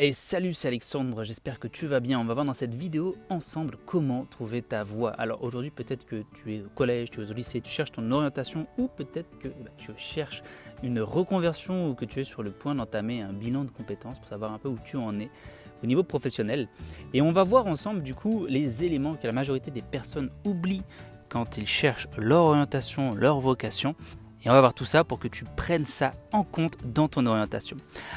Et salut, c'est Alexandre, j'espère que tu vas bien. On va voir dans cette vidéo ensemble comment trouver ta voie. Alors aujourd'hui peut-être que tu es au collège, tu es au lycée, tu cherches ton orientation ou peut-être que tu cherches une reconversion ou que tu es sur le point d'entamer un bilan de compétences pour savoir un peu où tu en es au niveau professionnel. Et on va voir ensemble du coup les éléments que la majorité des personnes oublient quand ils cherchent leur orientation, leur vocation. Et on va voir tout ça pour que tu prennes ça en compte dans ton orientation.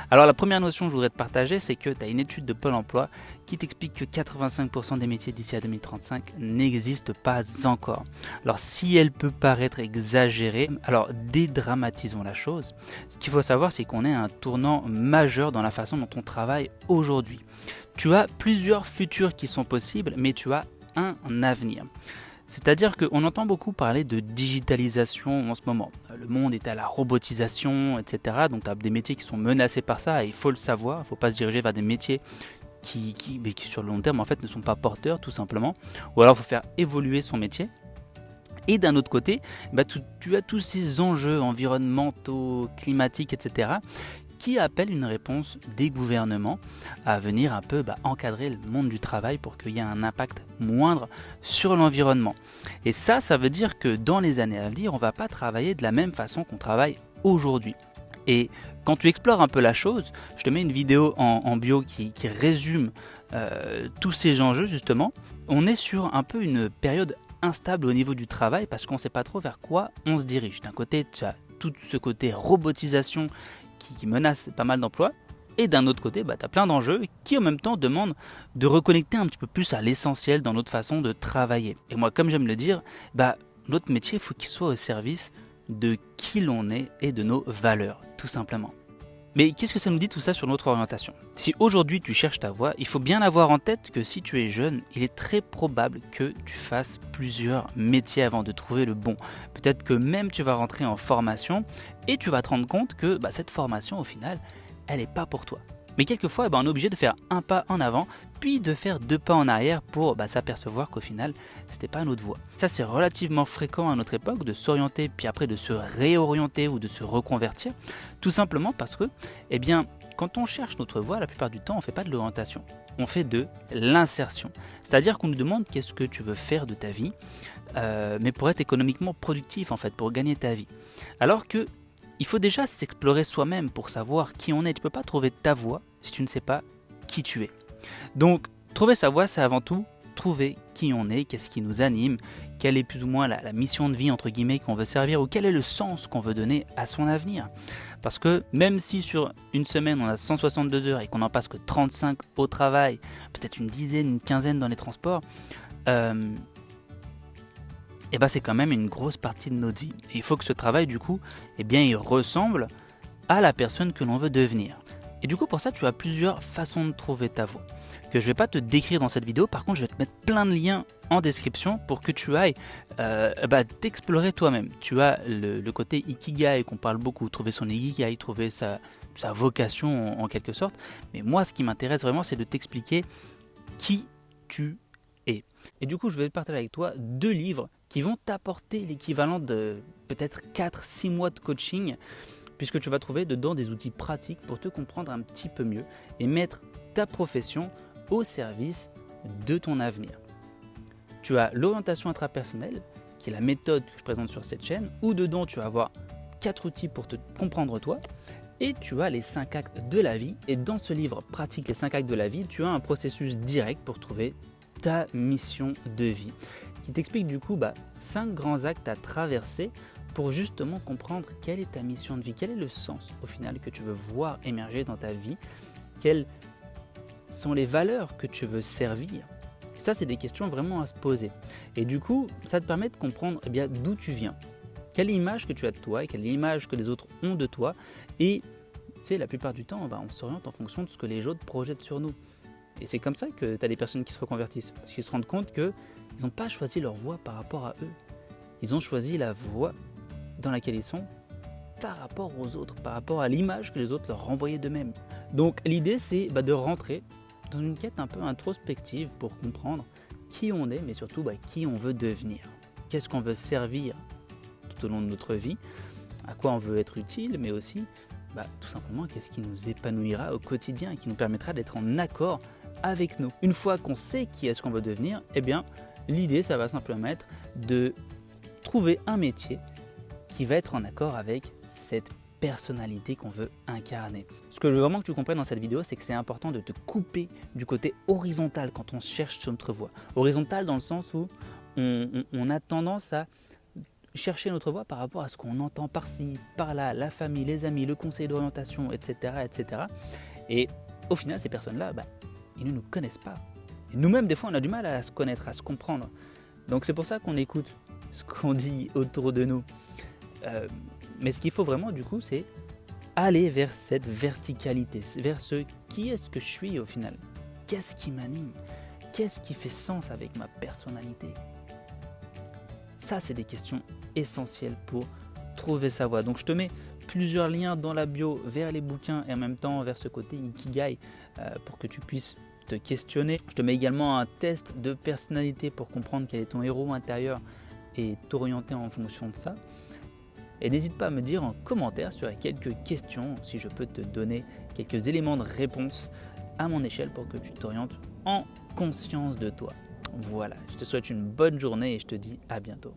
Alors la première notion que je voudrais te partager, c'est que tu as une étude de Pôle emploi qui t'explique que 85% des métiers d'ici à 2035 n'existent pas encore. Alors si elle peut paraître exagérée, alors dédramatisons la chose. Ce qu'il faut savoir, c'est qu'on est à un tournant majeur dans la façon dont on travaille aujourd'hui. Tu as plusieurs futurs qui sont possibles, mais tu as un avenir. C'est-à-dire qu'on entend beaucoup parler de digitalisation en ce moment. Le monde est à la robotisation, etc. Donc tu as des métiers qui sont menacés par ça et il faut le savoir. Il ne faut pas se diriger vers des métiers qui sur le long terme en fait ne sont pas porteurs tout simplement. Ou alors il faut faire évoluer son métier. Et d'un autre côté, tu as tous ces enjeux environnementaux, climatiques, etc. qui appellent une réponse des gouvernements à venir un peu encadrer le monde du travail pour qu'il y ait un impact moindre sur l'environnement. Et ça veut dire que dans les années à venir, on ne va pas travailler de la même façon qu'on travaille aujourd'hui. Et quand tu explores un peu la chose, je te mets une vidéo en bio qui résume tous ces enjeux justement. On est sur un peu une période instable au niveau du travail parce qu'on ne sait pas trop vers quoi on se dirige. D'un côté, tu as tout ce côté robotisation qui menace pas mal d'emplois. Et d'un autre côté, tu as plein d'enjeux qui en même temps demandent de reconnecter un petit peu plus à l'essentiel dans notre façon de travailler. Et moi, comme j'aime le dire, notre métier, il faut qu'il soit au service de qui l'on est et de nos valeurs, tout simplement. Mais qu'est-ce que ça nous dit tout ça sur notre orientation ? Si aujourd'hui tu cherches ta voie, il faut bien avoir en tête que si tu es jeune, il est très probable que tu fasses plusieurs métiers avant de trouver le bon. Peut-être que même tu vas rentrer en formation et tu vas te rendre compte que cette formation au final, elle n'est pas pour toi. Mais quelquefois, on est obligé de faire un pas en avant, puis de faire deux pas en arrière pour s'apercevoir qu'au final, c'était pas notre voie. Ça, c'est relativement fréquent à notre époque de s'orienter, puis après de se réorienter ou de se reconvertir, tout simplement parce que, quand on cherche notre voie, la plupart du temps, on ne fait pas de l'orientation, on fait de l'insertion. C'est-à-dire qu'on nous demande qu'est-ce que tu veux faire de ta vie, mais pour être économiquement productif, en fait, pour gagner ta vie. Alors que il faut déjà s'explorer soi-même pour savoir qui on est. Tu ne peux pas trouver ta voie si tu ne sais pas qui tu es. Donc, trouver sa voie, c'est avant tout trouver qui on est, qu'est-ce qui nous anime, quelle est plus ou moins la mission de vie, entre guillemets, qu'on veut servir, ou quel est le sens qu'on veut donner à son avenir. Parce que même si sur une semaine, on a 162 heures et qu'on n'en passe que 35 au travail, peut-être une dizaine, une quinzaine dans les transports, c'est quand même une grosse partie de notre vie. Et il faut que ce travail, du coup, il ressemble à la personne que l'on veut devenir. Et du coup, pour ça, tu as plusieurs façons de trouver ta voie, que je ne vais pas te décrire dans cette vidéo. Par contre, je vais te mettre plein de liens en description pour que tu ailles t'explorer toi-même. Tu as le côté Ikigai qu'on parle beaucoup, trouver son Ikigai, trouver sa vocation en quelque sorte. Mais moi, ce qui m'intéresse vraiment, c'est de t'expliquer qui tu es. Et du coup, je vais partager avec toi 2 livres qui vont t'apporter l'équivalent de peut-être 4-6 mois de coaching, puisque tu vas trouver dedans des outils pratiques pour te comprendre un petit peu mieux et mettre ta profession au service de ton avenir. Tu as l'orientation intrapersonnelle, qui est la méthode que je présente sur cette chaîne, où dedans tu vas avoir 4 outils pour te comprendre toi, et tu as les 5 actes de la vie. Et dans ce livre pratique, les 5 actes de la vie, tu as un processus direct pour trouver ta mission de vie, qui t'explique du coup 5 grands actes à traverser pour justement comprendre quelle est ta mission de vie, quel est le sens au final que tu veux voir émerger dans ta vie, quelles sont les valeurs que tu veux servir. Et ça, c'est des questions vraiment à se poser. Et du coup, ça te permet de comprendre d'où tu viens, quelle image que tu as de toi et quelle image que les autres ont de toi. Et la plupart du temps, on s'oriente en fonction de ce que les autres projettent sur nous. Et c'est comme ça que tu as des personnes qui se reconvertissent, parce qu'ils se rendent compte qu'ils n'ont pas choisi leur voie par rapport à eux. Ils ont choisi la voie dans laquelle ils sont par rapport aux autres, par rapport à l'image que les autres leur renvoyaient d'eux-mêmes. Donc l'idée, c'est de rentrer dans une quête un peu introspective pour comprendre qui on est, mais surtout qui on veut devenir. Qu'est-ce qu'on veut servir tout au long de notre vie, à quoi on veut être utile, mais aussi tout simplement qu'est-ce qui nous épanouira au quotidien et qui nous permettra d'être en accord avec nous. Une fois qu'on sait qui est-ce qu'on veut devenir, eh bien l'idée ça va simplement être de trouver un métier qui va être en accord avec cette personnalité qu'on veut incarner. Ce que je veux vraiment que tu comprennes dans cette vidéo, c'est que c'est important de te couper du côté horizontal quand on cherche notre voie. Horizontal dans le sens où on a tendance à chercher notre voie par rapport à ce qu'on entend par-ci, par-là, la famille, les amis, le conseil d'orientation, etc., etc. Et au final, ces personnes-là, ils ne nous connaissent pas. Et nous-mêmes, des fois, on a du mal à se connaître, à se comprendre. Donc c'est pour ça qu'on écoute ce qu'on dit autour de nous. Mais ce qu'il faut vraiment, du coup, c'est aller vers cette verticalité, vers ce qui est-ce que je suis au final. Qu'est-ce qui m'anime? Qu'est-ce qui fait sens avec ma personnalité? Ça, c'est des questions essentielles pour trouver sa voie. Donc, je te mets plusieurs liens dans la bio vers les bouquins et en même temps vers ce côté Ikigai pour que tu puisses te questionner. Je te mets également un test de personnalité pour comprendre quel est ton héros intérieur et t'orienter en fonction de ça. Et n'hésite pas à me dire en commentaire sur quelques questions si je peux te donner quelques éléments de réponse à mon échelle pour que tu t'orientes en conscience de toi. Voilà, je te souhaite une bonne journée et je te dis à bientôt.